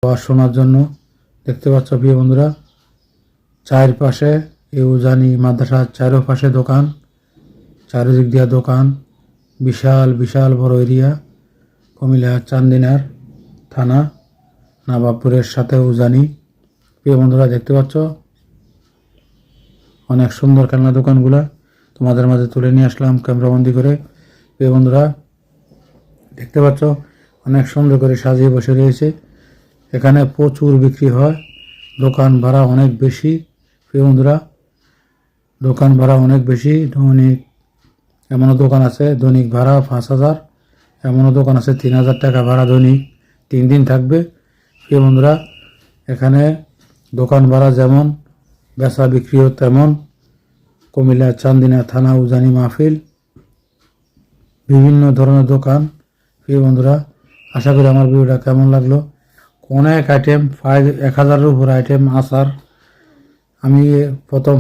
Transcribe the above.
আওয়াজ শোনার জন্য। দেখতে পাচ্ছ প্রিয় বন্ধুরা, চারপাশে এই উজানি মাদ্রাসার চারপাশে দোকান, চারিদিক দিয়া দোকান, বিশাল বিশাল বড় এরিয়া। কুমিল্লা চান্দিনার থানা, নবাবপুরের সাথে উজানি। প্রিয় বন্ধুরা দেখতে পাচ্ছ অনেক সুন্দর খেলনা দোকানগুলা তোমাদের মাঝে তুলে নিয়ে আসলাম ক্যামেরাবন্দি করে। প্রিয় বন্ধুরা দেখতে পাচ্ছ অনেক সুন্দর করে সাজিয়ে বসে রয়েছে। এখানে প্রচুর বিক্রি হয়, দোকান ভাড়া অনেক বেশি। প্রিয় বন্ধুরা দোকান ভাড়া অনেক বেশি। দৈনিক এমনও দোকান আছে দৈনিক ভাড়া 5,000, এমনও দোকান আছে 3,000 টাকা ভাড়া দৈনিক, 3 দিন থাকবে। প্রিয় বন্ধুরা এখানে দোকান ভাড়া যেমন, বেচা বিক্রিও তেমন। কুমিল্লা চান্দিনা থানা, উজানি মাহফিল, বিভিন্ন ধরনের দোকান। প্রিয় বন্ধুরা আশা করি আমার ভিডিওটা কেমন লাগলো। অনেক আইটেম, প্রায় 1,000-এর উপর আইটেম আচার। আমি প্রথম